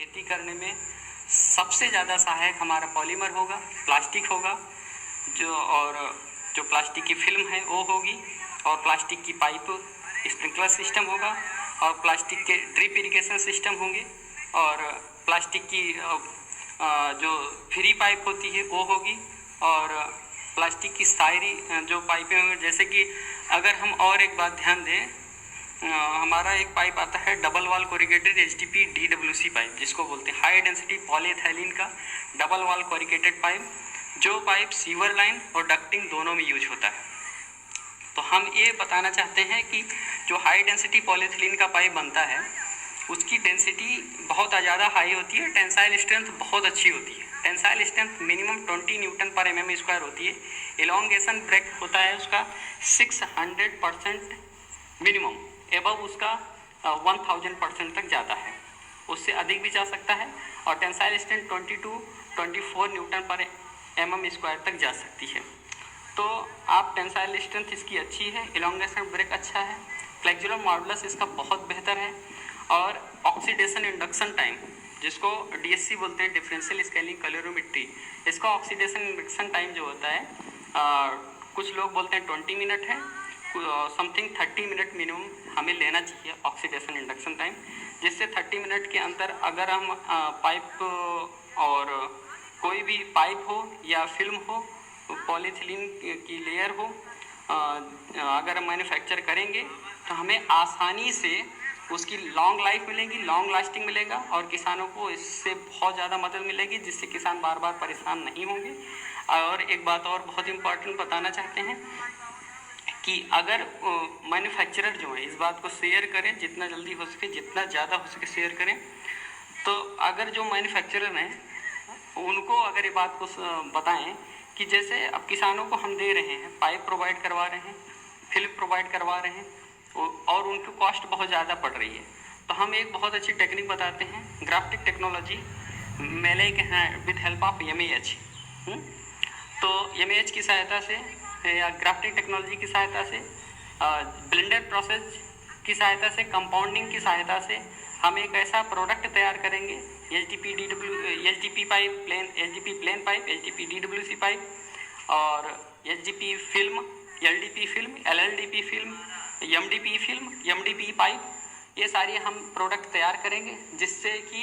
खेती करने में सबसे ज़्यादा सहायक हमारा पॉलीमर होगा, प्लास्टिक होगा, जो प्लास्टिक की फिल्म है वो होगी, और प्लास्टिक की पाइप स्प्रिंकलर सिस्टम होगा, और प्लास्टिक के ड्रिप इरिगेशन सिस्टम होंगे, और प्लास्टिक की जो फ्री पाइप होती है वो होगी, और प्लास्टिक की सारी जो पाइपें होंगी। जैसे कि अगर हम और एक बात ध्यान दें, हमारा एक पाइप आता है double wall corrugated HDP DWC pipe, जिसको बोलते हैं हाई डेंसिटी पॉलीएथिलीन का डबल वॉल कोरिगेटेड पाइप, जो पाइप सीवर लाइन और डक्टिंग दोनों में यूज होता है। तो हम ये बताना चाहते हैं कि जो हाई डेंसिटी पॉलीएथिलीन का पाइप बनता है उसकी डेंसिटी बहुत ज़्यादा हाई होती है, टेंसाइल स्ट्रेंथ बहुत अच्छी होती है। टेंसाइल स्ट्रेंथ मिनिमम 20 न्यूटन पर mm² होती है। एलोंगेशन ब्रेक होता है उसका 600% मिनिमम, एबव उसका 1000% तक जाता है, उससे अधिक भी जा सकता है। और टेंसाइल स्ट्रेंथ 20 to 24 न्यूटन पर mm² तक जा सकती है। तो आप टेंसाइल स्ट्रेंथ इसकी अच्छी है, एलोंगेशन ब्रेक अच्छा है, फ्लेक्सुरल मॉडुलस इसका बहुत बेहतर है, और ऑक्सीडेशन इंडक्शन टाइम, जिसको DSC बोलते हैं, डिफरेंशियल स्केलिंग कैलोरीमेट्री, इसका ऑक्सीडेशन इंडक्शन टाइम जो होता है कुछ लोग बोलते हैं 20 मिनट है, समथिंग 30 मिनट मिनिमम हमें लेना चाहिए ऑक्सीडेशन इंडक्शन टाइम, जिससे 30 मिनट के अंदर अगर हम पाइप और कोई भी पाइप हो या फिल्म हो, पॉलीथिलीन की लेयर हो, अगर हम मैन्युफैक्चर करेंगे तो हमें आसानी से उसकी लॉन्ग लाइफ मिलेगी, लॉन्ग लास्टिंग मिलेगा, और किसानों को इससे बहुत ज़्यादा मदद मिलेगी, जिससे किसान बार बार परेशान नहीं होंगे। और एक बात और बहुत इम्पोर्टेंट बताना चाहते हैं कि अगर मैन्युफैक्चरर जो है इस बात को शेयर करें, जितना जल्दी हो सके, जितना ज़्यादा हो सके शेयर करें। तो अगर जो मैन्युफैक्चरर हैं उनको अगर ये बात को बताएं कि जैसे अब किसानों को हम दे रहे हैं, पाइप प्रोवाइड करवा रहे हैं, फिल्म प्रोवाइड करवा रहे हैं, और उनकी कॉस्ट बहुत ज़्यादा पड़ रही है, तो हम एक बहुत अच्छी टेक्निक बताते हैं, ग्राफ्टिक टेक्नोलॉजी मेले के हैं विद हेल्प ऑफ MEH। तो MEH की सहायता से या ग्राफ्टिक टेक्नोलॉजी की सहायता से, ब्लेंडेड प्रोसेस की सहायता से, कंपाउंडिंग की सहायता से हम एक ऐसा प्रोडक्ट तैयार करेंगे, HDP pipe, HDP plain pipe, HDP DWC pipe, और HDP film, LDP film, LLDP film, MDP film, MDP pipe, ये सारी हम प्रोडक्ट तैयार करेंगे, जिससे कि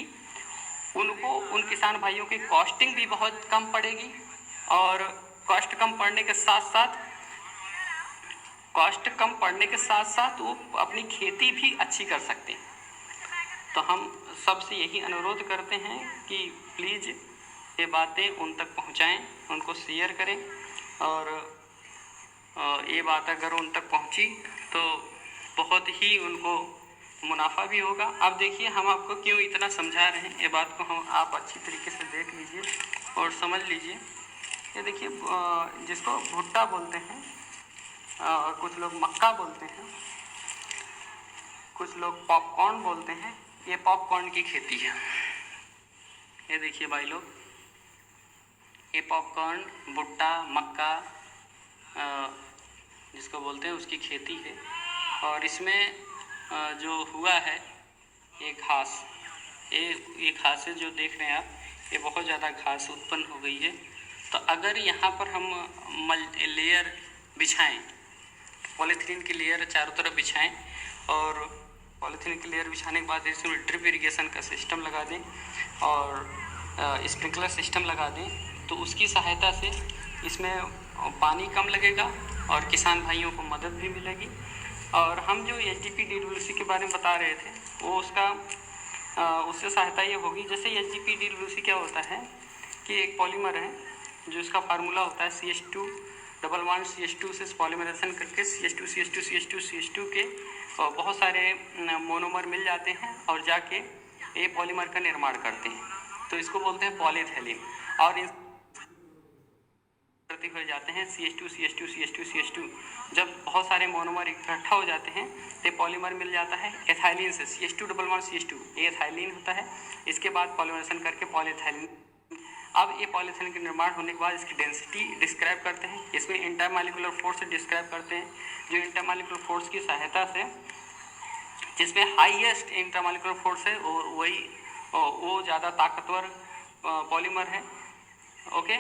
उनको, उन किसान भाइयों की कॉस्टिंग भी बहुत कम पड़ेगी, और कॉस्ट कम पड़ने के साथ साथ वो अपनी खेती भी अच्छी कर सकते हैं। तो हम सबसे यही अनुरोध करते हैं कि प्लीज़ ये बातें उन तक पहुंचाएं, उनको शेयर करें, और ये बात अगर उन तक पहुंची तो बहुत ही उनको मुनाफा भी होगा। अब देखिए हम आपको क्यों इतना समझा रहे हैं, ये बात को आप अच्छी तरीके से देख लीजिए और समझ लीजिए। ये देखिए, जिसको भुट्टा बोलते हैं, और कुछ लोग मक्का बोलते हैं, कुछ लोग पॉपकॉर्न बोलते हैं, ये पॉपकॉर्न की खेती है। ये देखिए भाई लोग, ये पॉपकॉर्न, भुट्टा, मक्का जिसको बोलते हैं उसकी खेती है, और इसमें जो हुआ है ये घास, ये घासें जो देख रहे हैं आप, ये बहुत ज़्यादा घास उत्पन्न हो गई है। तो अगर यहाँ पर हम लेयर बिछाएं, पॉलीथीन की लेयर चारों तरफ बिछाएं, और पॉलीथीन की लेयर बिछाने के बाद इसमें ड्रिप इरिगेशन का सिस्टम लगा दें और स्प्रिंकलर सिस्टम लगा दें, तो उसकी सहायता से इसमें पानी कम लगेगा और किसान भाइयों को मदद भी मिलेगी। और हम जो HDP DWC के बारे में बता रहे थे वो उससे सहायता ये होगी, जैसे HDP DWC क्या होता है कि एक पॉलीमर है जो इसका फार्मूला होता है CH2 डबल बॉन्ड CH2 से पॉलीमराइजेशन करके CH2 के बहुत सारे मोनोमर मिल जाते हैं और जाके ये पॉलीमर का निर्माण करते हैं, तो इसको बोलते हैं पॉलीएथिलीन। और हो जाते हैं CH2। जब बहुत सारे मोनोमर इकट्ठा हो जाते हैं तो पॉलीमर मिल जाता है एथाइलिन से, CH2 डबल बॉन्ड CH2, ये एथाइलिन होता है। इसके बाद पॉलीमराइजेशन करके पॉलीएथिलीन। अब ये पॉलीएथिलीन के निर्माण होने के बाद इसकी डेंसिटी डिस्क्राइब करते हैं, इसमें इंटरमॉलिक्यूलर फोर्स डिस्क्राइब करते हैं, जो इंटरमॉलिक्यूलर फोर्स की सहायता से, जिसमें हाईएस्ट इंटरमॉलिक्यूलर फोर्स है वही और वो ज़्यादा ताकतवर पॉलीमर है। ओके,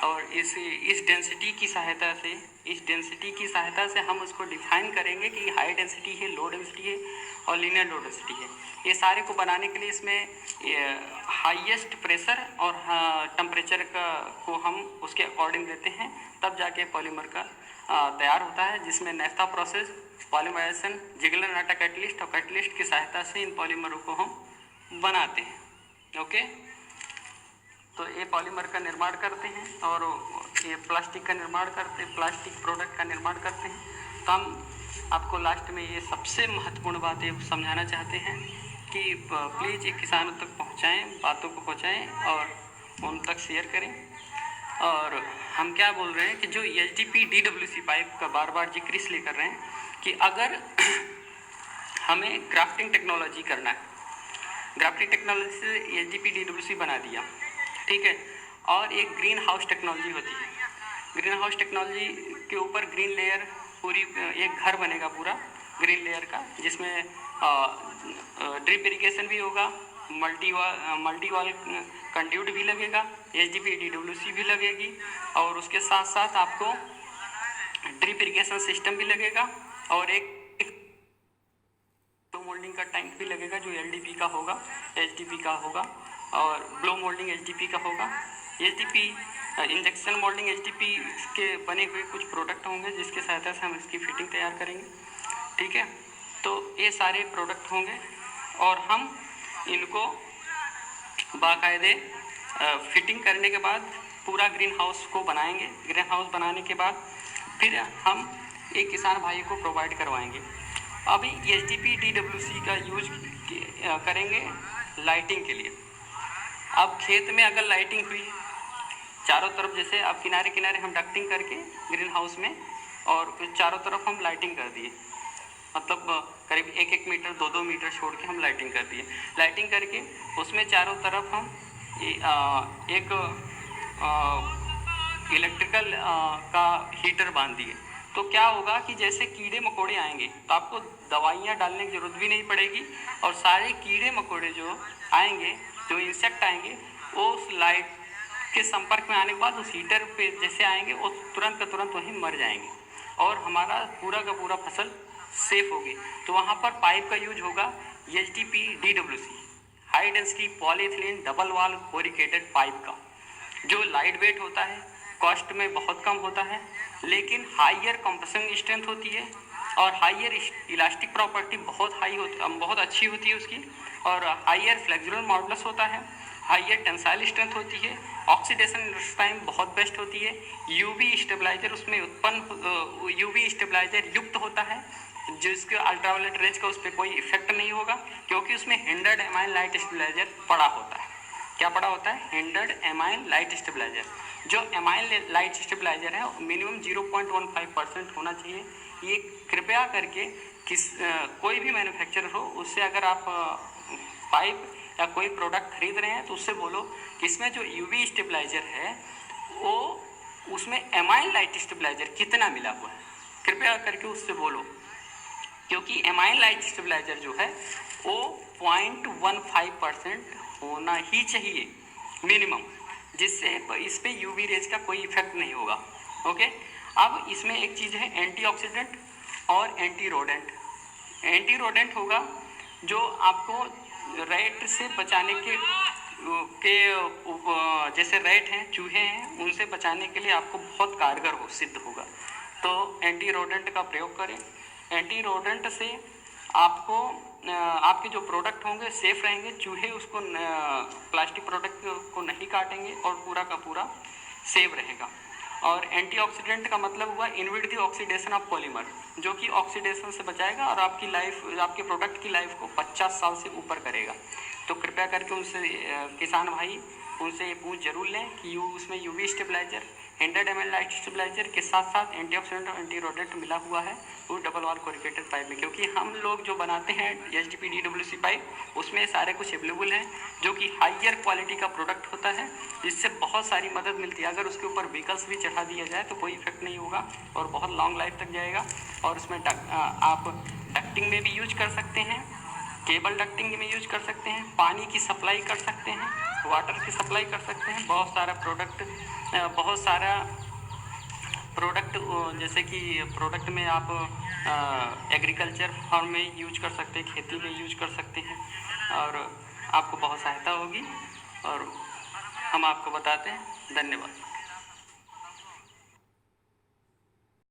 और इस डेंसिटी की सहायता से हम उसको डिफाइन करेंगे कि हाई डेंसिटी है, लो डेंसिटी है और लीनियर लो डेंसिटी है। ये सारे को बनाने के लिए इसमें हाईएस्ट प्रेशर और टेम्परेचर को हम उसके अकॉर्डिंग देते हैं, तब जाके पॉलीमर का तैयार होता है, जिसमें नेफ्था प्रोसेस, पॉलीमराइजेशन, जिगलर-नाटा कैटलिस्ट और कैटलिस्ट की सहायता से इन पॉलीमरों को हम बनाते हैं। ओके, तो ये पॉलीमर का निर्माण करते हैं और ये प्लास्टिक का निर्माण करते हैं, प्लास्टिक प्रोडक्ट का निर्माण करते हैं। तो हम आपको लास्ट में ये सबसे महत्वपूर्ण बात ये समझाना चाहते हैं कि प्लीज़ ये किसानों तक पहुँचाएँ, बातों को पहुँचाएँ और उन तक शेयर करें। और हम क्या बोल रहे हैं कि जो HDP DWC पाइप का बार बार जिक्र इसलिए कर रहे हैं कि अगर हमें ग्राफ्टिंग टेक्नोलॉजी करना है, ग्राफ्टिंग टेक्नोलॉजी से HDP DWC बना दिया, ठीक है, और एक ग्रीन हाउस टेक्नोलॉजी होती है। ग्रीन हाउस टेक्नोलॉजी के ऊपर ग्रीन लेयर, पूरी एक घर बनेगा पूरा ग्रीन लेयर का, जिसमें ड्रिप इरिगेशन भी होगा, मल्टी वाल कंड्यूट भी लगेगा, HDP DWC भी लगेगी, और उसके साथ साथ आपको ड्रिप इरिगेशन सिस्टम भी लगेगा और एक मोल्डिंग का टैंक भी लगेगा जो LDP का होगा, HDP का होगा, और ब्लो मोल्डिंग HDP का होगा। HDP इंजेक्शन मोल्डिंग HDP के बने हुए कुछ प्रोडक्ट होंगे जिसके सहायता से हम इसकी फिटिंग तैयार करेंगे, ठीक है। तो ये सारे प्रोडक्ट होंगे और हम इनको बाकायदे फिटिंग करने के बाद पूरा ग्रीन हाउस को बनाएंगे। ग्रीन हाउस बनाने के बाद फिर हम एक किसान भाई को प्रोवाइड करवाएंगे। अभी HDP DWC का यूज करेंगे लाइटिंग के लिए। अब खेत में अगर लाइटिंग हुई चारों तरफ, जैसे अब किनारे किनारे हम डक्टिंग करके ग्रीन हाउस में, और फिर चारों तरफ हम लाइटिंग कर दिए, मतलब करीब 1-1 मीटर 2-2 मीटर छोड़ के हम लाइटिंग कर दिए। लाइटिंग करके उसमें चारों तरफ हम एक इलेक्ट्रिकल का हीटर बांध दिए। तो क्या होगा कि जैसे कीड़े मकोड़े आएंगे तो आपको दवाइयाँ डालने की ज़रूरत भी नहीं पड़ेगी, और सारे कीड़े मकोड़े जो आएंगे, जो इंसेक्ट आएंगे, वो उस लाइट के संपर्क में आने के बाद उस हीटर पे जैसे आएंगे वो तुरंत का तुरंत वहीं मर जाएंगे और हमारा पूरा का पूरा फसल सेफ होगी। तो वहाँ पर पाइप का यूज होगा HDP DWC, high density polyethylene double wall corrugated pipe का, जो लाइट वेट होता है, कॉस्ट में बहुत कम होता है, लेकिन हाइयर कंप्रेसिंग स्ट्रेंथ होती है और हाइयर इलास्टिक प्रॉपर्टी बहुत अच्छी होती है उसकी, और हाइयर फ्लेक्सुरल मॉडुलस होता है, हाइयर टेंसाइल स्ट्रेंथ होती है, ऑक्सीडेशन टाइम बहुत बेस्ट होती है, UV स्टेबलाइजर उसमें UV स्टेबलाइजर युक्त होता है, जिसके अल्ट्रावायलेट रेज का उस पर कोई इफेक्ट नहीं होगा, क्योंकि उसमें हिंडर्ड एमाइन लाइट स्टेबलाइजर पड़ा होता है। क्या पड़ा होता है? Hindered amine light stabiliser. जो एमाइन लाइट स्टेबलाइजर है मिनिमम 0.15% होना चाहिए। ये कृपया करके कोई भी मैन्युफैक्चरर हो उससे अगर आप पाइप या कोई प्रोडक्ट खरीद रहे हैं तो उससे बोलो कि इसमें जो UV स्टेबलाइजर है वो उसमें एमाइन लाइट स्टेबलाइजर कितना मिला हुआ है, कृपया करके उससे बोलो, क्योंकि एमाइन लाइट स्टेबलाइजर जो है वो 0.15% होना ही चाहिए मिनिमम, जिससे इस पे UV रेज का कोई इफेक्ट नहीं होगा। ओके, अब इसमें एक चीज़ है एंटीऑक्सीडेंट और एंटीरोडेंट। एंटीरोडेंट होगा जो आपको रैट से बचाने के जैसे रैट हैं, चूहे हैं, उनसे बचाने के लिए आपको बहुत कारगर सिद्ध होगा। तो एंटीरोडेंट का प्रयोग करें। एंटीरोडेंट से आपको आपके जो प्रोडक्ट होंगे सेफ रहेंगे, चूहे उसको प्लास्टिक प्रोडक्ट को नहीं काटेंगे और पूरा का पूरा सेफ रहेगा। और एंटीऑक्सीडेंट का मतलब हुआ इनविट द ऑक्सीडेशन ऑफ पॉलीमर, जो कि ऑक्सीडेशन से बचाएगा और आपकी लाइफ, आपके प्रोडक्ट की लाइफ को 50 साल से ऊपर करेगा। तो कृपया करके उनसे किसान भाई उनसे ये पूछ जरूर लें कि उसमें UV stabiliser, hindered amine light stabiliser के साथ साथ एंटीऑक्सीडेंट और एंटीरोडेंट मिला हुआ है वो डबल वॉल कोरिकेटेड पाइप में, क्योंकि हम लोग जो बनाते हैं HDP DWC पाइप उसमें सारे कुछ अवेलेबल हैं जो कि हाइयर क्वालिटी का प्रोडक्ट होता है, जिससे बहुत सारी मदद मिलती है। अगर उसके ऊपर व्हीकल्स भी चढ़ा दिया जाए तो कोई इफेक्ट नहीं होगा और बहुत लॉन्ग लाइफ तक जाएगा। और उसमें आप डक्टिंग में भी यूज कर सकते हैं केबल डक्टिंग में यूज कर सकते हैं, पानी की सप्लाई कर सकते हैं, वाटर की सप्लाई कर सकते हैं। बहुत सारा प्रोडक्ट जैसे कि प्रोडक्ट में आप एग्रीकल्चर फार्म में यूज कर सकते हैं, खेती में यूज कर सकते हैं और आपको बहुत सहायता होगी और हम आपको बताते हैं। धन्यवाद।